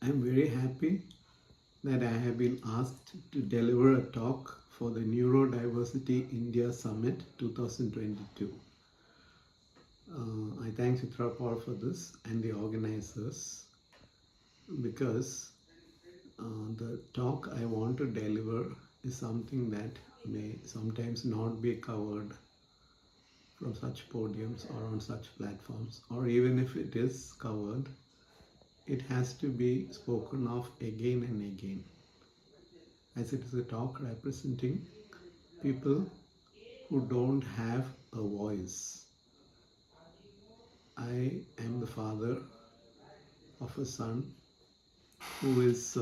I'm very happy that I have been asked to deliver a talk for the Neurodiversity India Summit 2022. I thank Chitra Paul for this and the organizers because the talk I want to deliver is something that may sometimes not be covered from such podiums or on such platforms, or even if it is covered, it has to be spoken of again and again, as it is a talk representing people who don't have a voice. I am the father of a son who is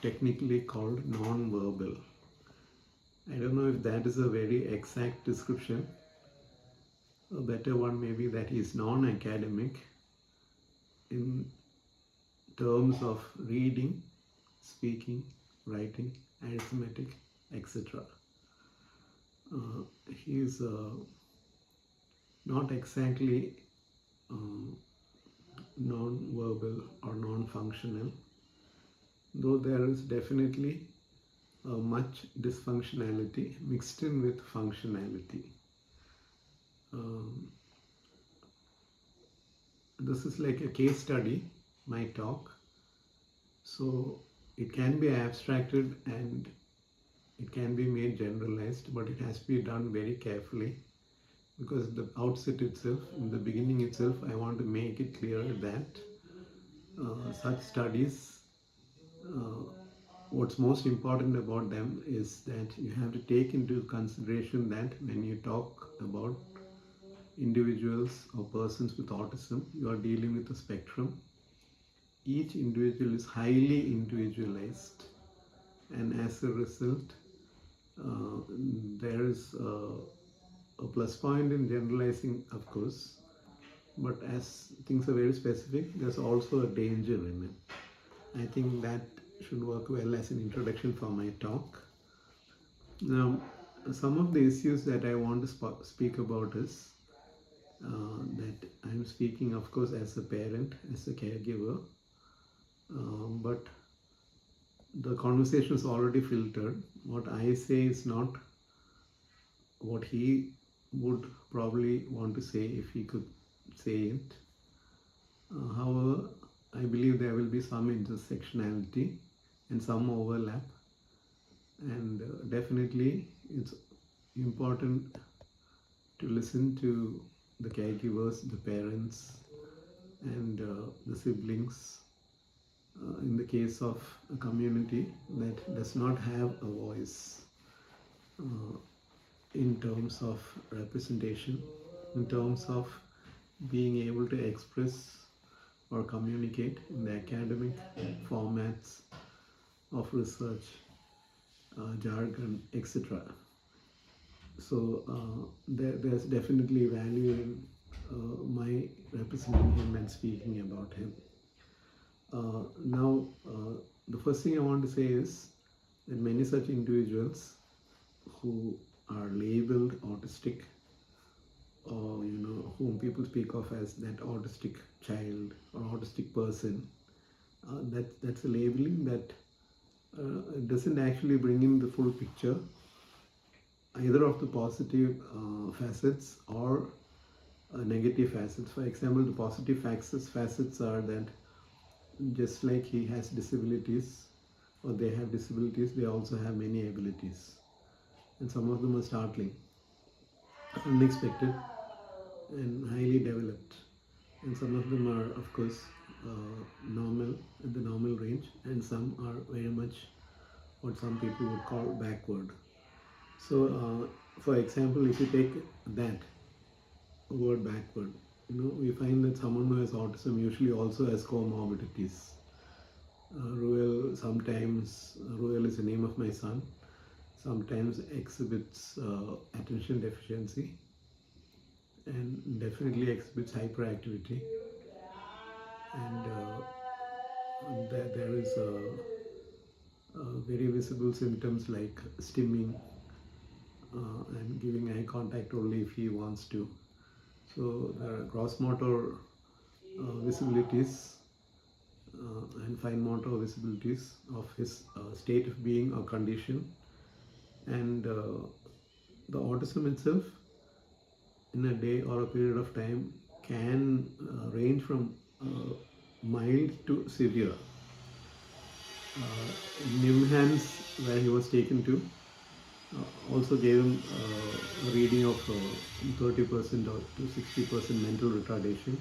technically called non-verbal. I don't know if that is a very exact description. A better one may be that he is non-academic in terms of reading, speaking, writing, arithmetic, etc. He is not exactly non-verbal or non-functional, though there is definitely much dysfunctionality mixed in with functionality. This is like a case study, my talk, so it can be abstracted and it can be made generalized, but it has to be done very carefully, because the outset itself, in the beginning itself, I want to make it clear that such studies, what's most important about them is that you have to take into consideration that when you talk about individuals or persons with autism, you are dealing with a spectrum. Each individual is highly individualized, and as a result, there is a plus point in generalizing, of course, but as things are very specific, there's also a danger in it. I think that should work well as an introduction for my talk. Now, some of the issues that I want to speak about is that I'm speaking, of course, as a parent, as a caregiver, but the conversation is already filtered. What I say is not what he would probably want to say if he could say it. However, I believe there will be some intersectionality and some overlap, and definitely it's important to listen to the caregivers, the parents, and the siblings in the case of a community that does not have a voice in terms of representation, in terms of being able to express or communicate in the academic formats of research, jargon, etc. So there's definitely value in my representing him and speaking about him. Now, the first thing I want to say is that many such individuals who are labeled autistic, or whom people speak of as that autistic child or autistic person, that's a labeling that doesn't actually bring in the full picture, either of the positive facets or negative facets. For example, the positive facets are that just like he has disabilities or they have disabilities, they also have many abilities, and some of them are startling, unexpected, and highly developed, and some of them are, of course, normal, in the normal range, and some are very much what some people would call backward. So for example, if you take that word backward, we find that someone who has autism usually also has comorbidities. Ruel is the name of my son, sometimes exhibits attention deficiency and definitely exhibits hyperactivity, and there is very visible symptoms like stimming and giving eye contact only if he wants to. So the gross motor visibilities and fine motor visibilities of his state of being or condition. And the autism itself in a day or a period of time can range from mild to severe. Nimhans, where he was taken to, also gave him a reading of 30% or to 60% mental retardation.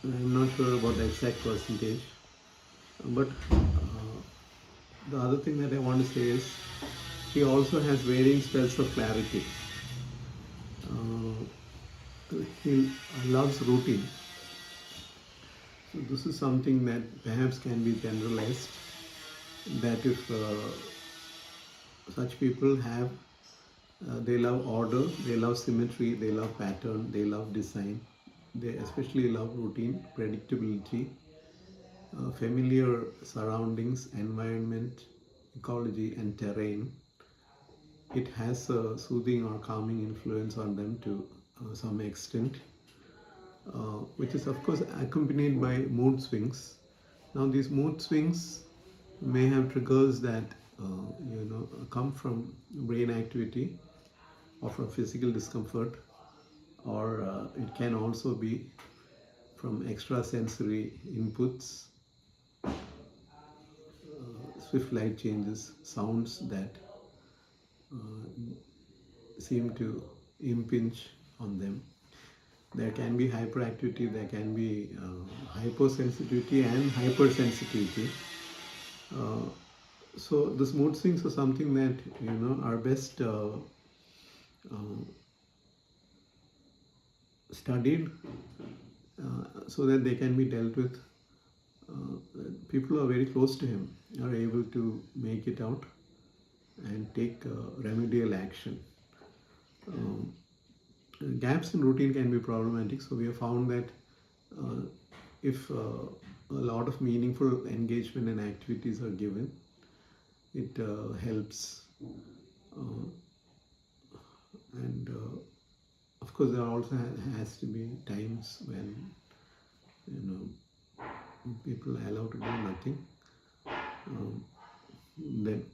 I'm not sure about the exact percentage, but the other thing that I want to say is he also has varying spells of clarity. He loves routine. So this is something that perhaps can be generalized, that if such people have, they love order, they love symmetry, they love pattern, they love design, they especially love routine, predictability, familiar surroundings, environment, ecology and terrain. It has a soothing or calming influence on them to some extent, which is of course accompanied by mood swings. Now these mood swings may have triggers that come from brain activity or from physical discomfort, or it can also be from extrasensory inputs, swift light changes, sounds that seem to impinge on them. There can be hyperactivity, there can be hypersensitivity and hypersensitivity. So this mood swings are something that are best studied so that they can be dealt with. People who are very close to him are able to make it out and take remedial action. Gaps in routine can be problematic, so we have found that if a lot of meaningful engagement and activities are given, it helps. And of course, there also has to be times when people are allowed to do nothing. Then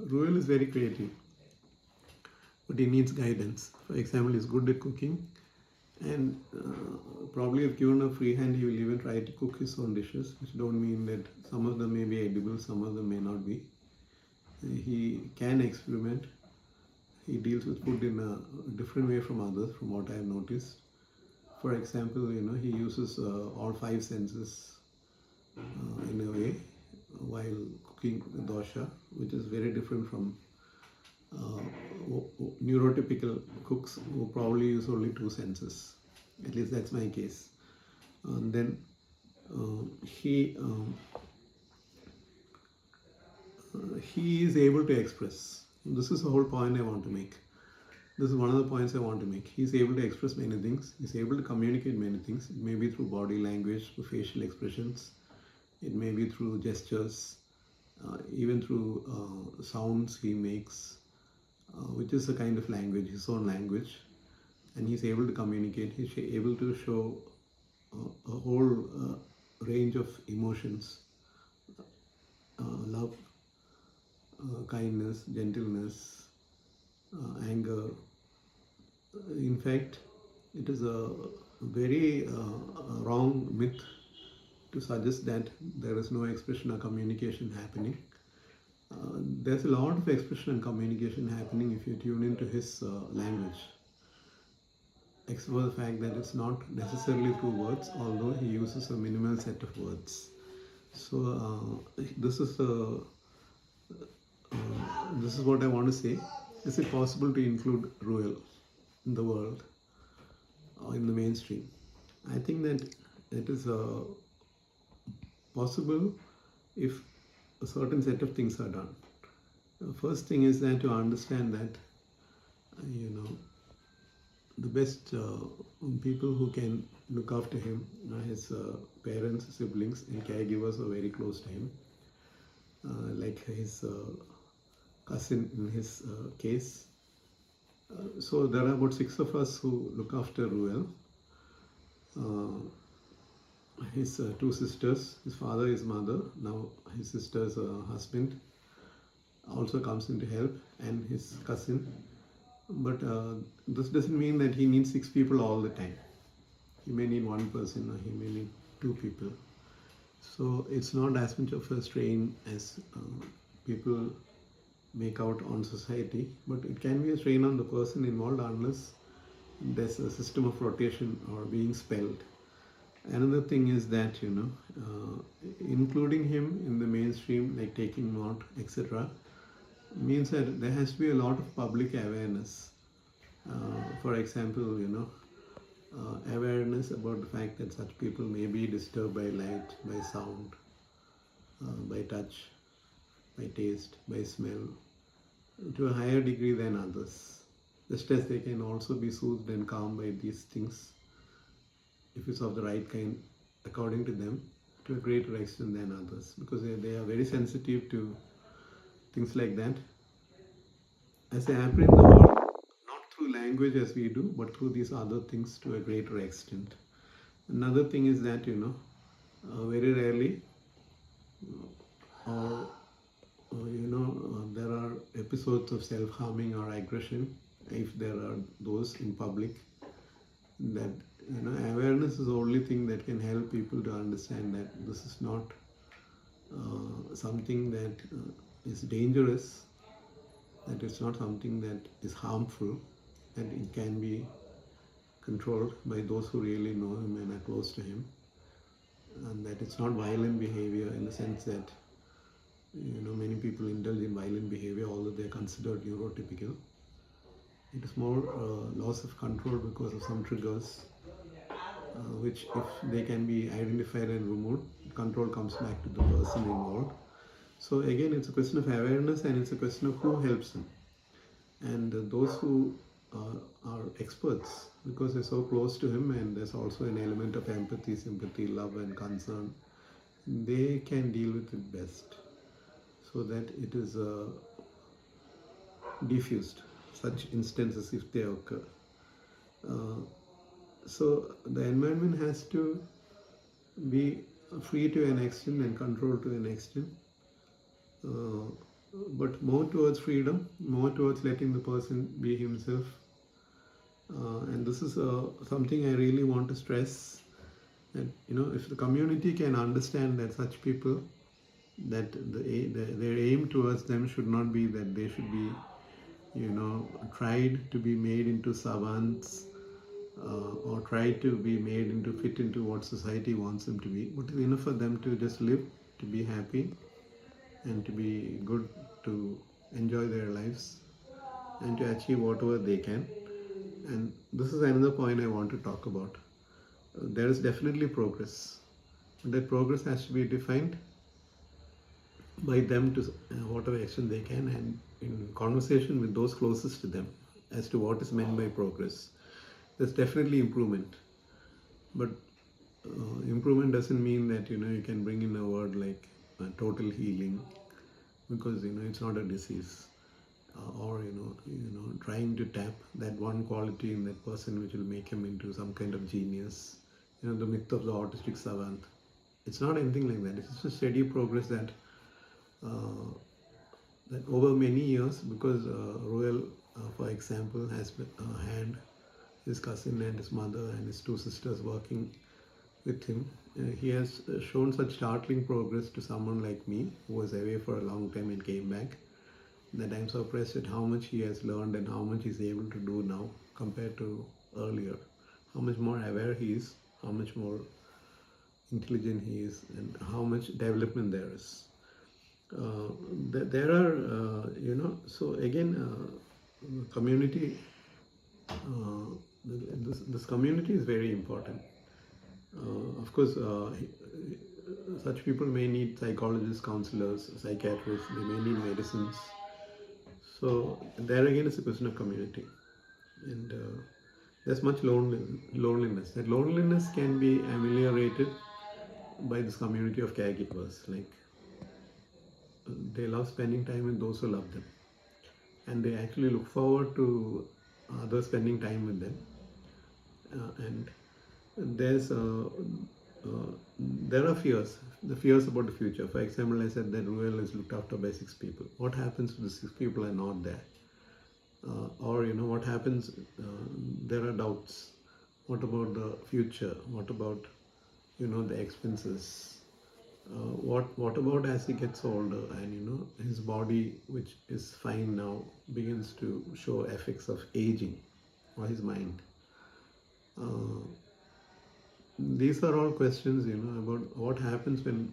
Ruel is very creative, but he needs guidance. For example, he's good at cooking, and probably if given a free hand, he will even try to cook his own dishes, which don't mean that some of them may be edible, some of them may not be. He can experiment. He deals with food in a different way from others, from what I have noticed. For example, he uses all 5 senses in a way while cooking dosha, which is very different from neurotypical cooks who probably use only 2 senses. At least that's my case. And then he is able to express. This is the whole point I want to make. This is one of the points I want to make. He's able to express many things. He's able to communicate many things. It may be through body language, through facial expressions. It may be through gestures, even through sounds he makes, which is a kind of language, his own language. And he's able to communicate. He's able to show a whole range of emotions, love, kindness, gentleness, anger. In fact, it is a very wrong myth to suggest that there is no expression or communication happening. There's a lot of expression and communication happening if you tune into his language, except for the fact that it's not necessarily through words, although he uses a minimal set of words. So this is what I want to say. Is it possible to include Ruel in the world or in the mainstream? I think that it is possible if a certain set of things are done. The first thing is that to understand that the best people who can look after him are his parents, siblings, and caregivers are very close to him, like his cousin in his case. So there are about 6 of us who look after Ruel. his two sisters. His father is mother. Now his sister's husband also comes in to help, and his cousin. But this doesn't mean that he needs 6 people all the time. He may need one person, or he may need 2 people. So it's not as much of a strain as people make out on society, but it can be a strain on the person involved unless there's a system of rotation or being spelled. Another thing is that, including him in the mainstream, like taking note, etc., means that there has to be a lot of public awareness. For example, awareness about the fact that such people may be disturbed by light, by sound, by touch, by taste, by smell, to a higher degree than others. Just as they can also be soothed and calmed by these things, if it's of the right kind, according to them, to a greater extent than others, because they are very sensitive to things like that, as they apprehend the world not through language as we do, but through these other things to a greater extent. Another thing is that, very rarely, or there are episodes of self-harming or aggression, if there are those in public, that awareness is the only thing that can help people to understand that this is not something that is dangerous, that it's not something that is harmful, and it can be controlled by those who really know him and are close to him, and that it's not violent behavior in the sense that many people indulge in violent behavior although they are considered neurotypical. It is more loss of control because of some triggers, which if they can be identified and removed, control comes back to the person involved. So again, it's a question of awareness, and it's a question of who helps them. And those who are experts, because they're so close to him, and there's also an element of empathy, sympathy, love and concern, they can deal with it best, so that it is diffused, such instances if they occur. So the environment has to be free to an extent and controlled to an extent, but more towards freedom, more towards letting the person be himself. And this is something I really want to stress, that if the community can understand that such people, that their aim towards them should not be that they should be tried to be made into savants, or try to be made into fit into what society wants them to be, but it's enough for them to just live, to be happy, and to be good, to enjoy their lives, and to achieve whatever they can. And this is another point I want to talk about. There is definitely progress, but that progress has to be defined by them to whatever extent they can, and in conversation with those closest to them as to what is meant by progress. There's definitely improvement, but improvement doesn't mean that you can bring in a word like total healing, because it's not a disease, or trying to tap that one quality in that person which will make him into some kind of genius. The myth of the autistic savant. It's not anything like that. It's just a steady progress that over many years, because Royal, for example, has had his cousin and his mother and his two sisters working with him. He has shown such startling progress to someone like me, who was away for a long time and came back, that I'm surprised at how much he has learned and how much he's able to do now compared to earlier. How much more aware he is, how much more intelligent he is, and how much development there is. There are, so again, community, this community is very important. Of course, such people may need psychologists, counselors, psychiatrists, they may need medicines. So there again is a question of community, and there's much loneliness. That loneliness can be ameliorated by this community of caregivers. Like, they love spending time with those who love them, and they actually look forward to others spending time with them. And there's uh, there are fears. The fears about the future. For example, I said that Ruel is looked after by 6 people. What happens if the 6 people are not there? Or what happens? There are doubts. What about the future? What about the expenses? What about as he gets older and his body, which is fine now, begins to show effects of aging, or his mind? Uh, these are all questions about what happens when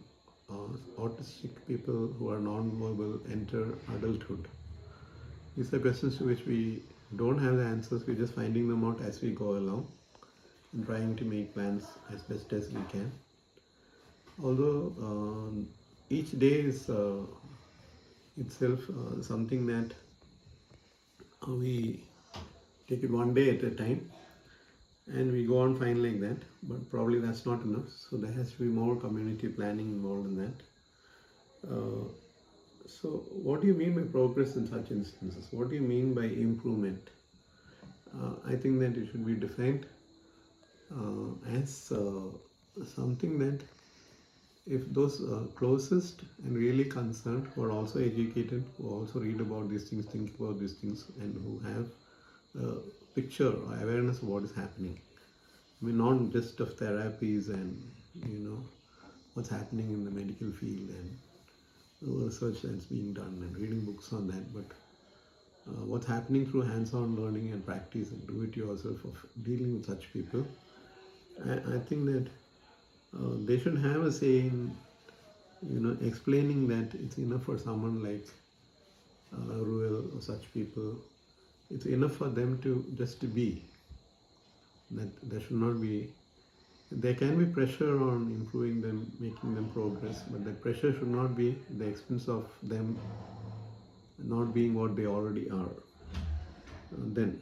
autistic people who are non-verbal enter adulthood. These are questions to which we don't have the answers. We're just finding them out as we go along and trying to make plans as best as we can. Although each day is itself something that we take it one day at a time and we go on fine like that, but probably that's not enough. So there has to be more community planning involved in that. So what do you mean by progress in such instances? What do you mean by improvement? I think that it should be defined as something that if those closest and really concerned, who are also educated, who also read about these things, think about these things, and who have a picture or awareness of what is happening. I mean, not just of therapies and what's happening in the medical field and the research that's being done and reading books on that, but what's happening through hands-on learning and practice and do-it-yourself of dealing with such people. I think that they should have a say in explaining that it's enough for someone like Ruel or such people. It's enough for them to just to be. That there should not be. There can be pressure on improving them, making them progress, but that pressure should not be at the expense of them not being what they already are. Then,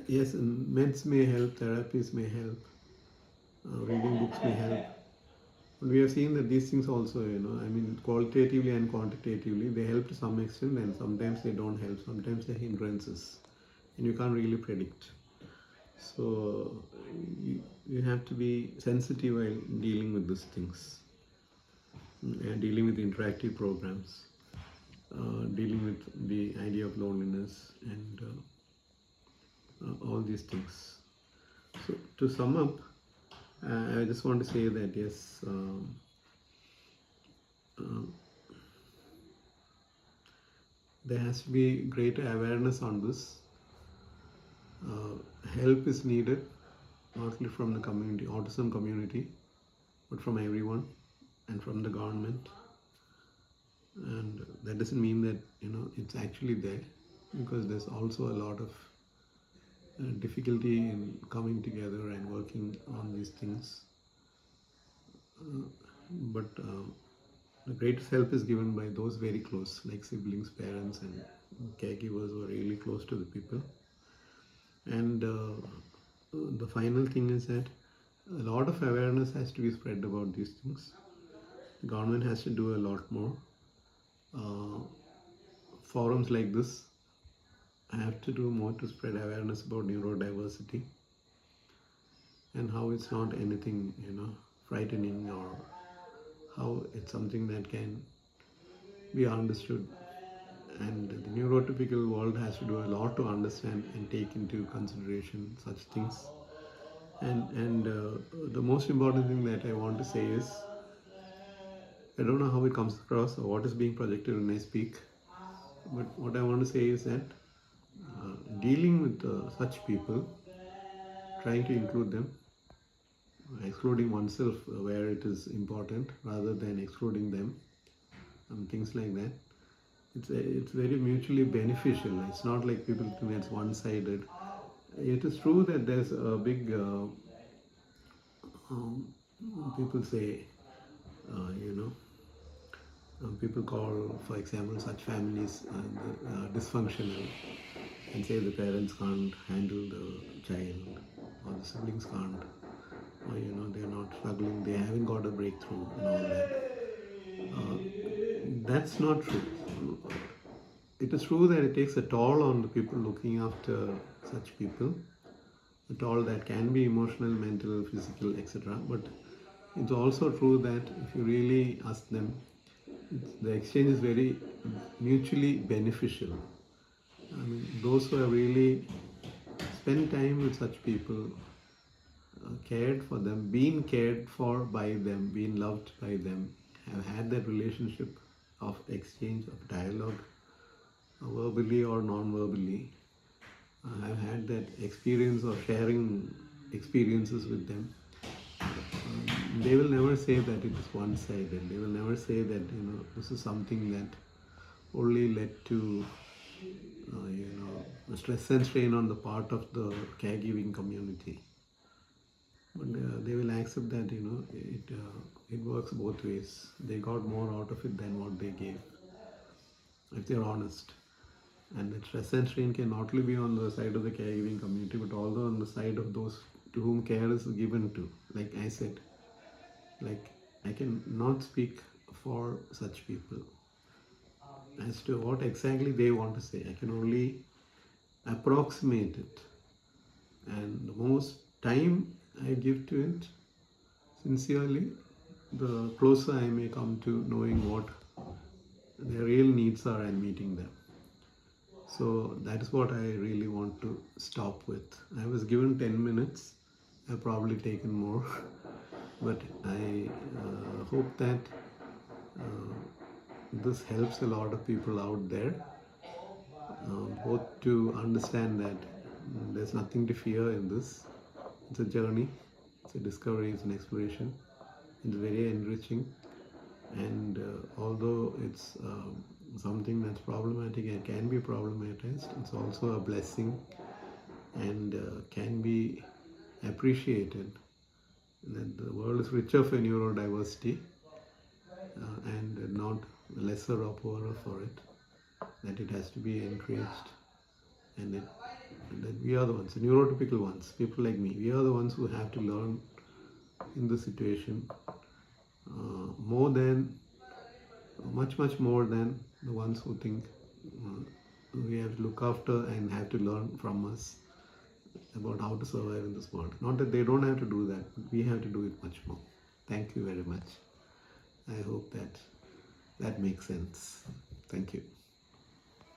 yes, meds may help, therapies may help, reading books may help. But we have seen that these things also, I mean, qualitatively and quantitatively, they help to some extent, and sometimes they don't help. Sometimes they're hindrances, and you can't really predict. So you have to be sensitive while dealing with these things, and dealing with interactive programs, dealing with the idea of loneliness, and all these things. So to sum up, I just want to say that yes, there has to be greater awareness on this. Help is needed, not only from the community, autism community, but from everyone and from the government. And that doesn't mean that it's actually there, because there's also a lot of difficulty in coming together and working on these things. But the greatest help is given by those very close, like siblings, parents, and caregivers who are really close to the people. And the final thing is that a lot of awareness has to be spread about these things. The government has to do a lot more. Forums like this have to do more to spread awareness about neurodiversity and how it's not anything frightening, or how it's something that can be understood. And the neurotypical world has to do a lot to understand and take into consideration such things. And the most important thing that I want to say is, I don't know how it comes across or what is being projected when I speak, but what I want to say is that dealing with such people, trying to include them, excluding oneself where it is important rather than excluding them, and things like that. It's very mutually beneficial. It's not like people think it's one-sided. It is true that there's a big people say people call, for example, such families dysfunctional, and say the parents can't handle the child, or the siblings can't, or they're not struggling, they haven't got a breakthrough and all that. That's not true. It is true that it takes a toll on the people looking after such people. told that can be emotional, mental, physical, etc. But it's also true that if you really ask them, the exchange is very mutually beneficial. I mean, those who have really spent time with such people, cared for them, been cared for by them, been loved by them, have had that relationship of exchange, of dialogue, verbally or non-verbally. I've had that experience of sharing experiences with them. They will never say that it is one-sided. They will never say that this is something that only led to stress and strain on the part of the caregiving community. But they will accept that it works both ways. They got more out of it than what they gave, if they're honest. And the stress and strain can not only be on the side of the caregiving community, but also on the side of those to whom care is given to. Like I said, like I can not speak for such people as to what exactly they want to say. I can only approximate it. And the most time I give to it, sincerely, the closer I may come to knowing what their real needs are and meeting them. So that is what I really want to stop with. I was given 10 minutes. I've probably taken more. But I hope that this helps a lot of people out there, both to understand that there's nothing to fear in this. It's a journey, it's a discovery, it's an exploration. It's very enriching, and although it's something that's problematic and can be problematized, it's also a blessing and can be appreciated. That the world is richer for neurodiversity and not lesser or poorer for it. That it has to be encouraged, and that we are the ones, the neurotypical ones, people like me, we are the ones who have to learn in this situation more than, much more than the ones who think we have to look after and have to learn from us about how to survive in this world. Not that they don't have to do that, but we have to do it much more. Thank you very much. I hope that makes sense. Thank you.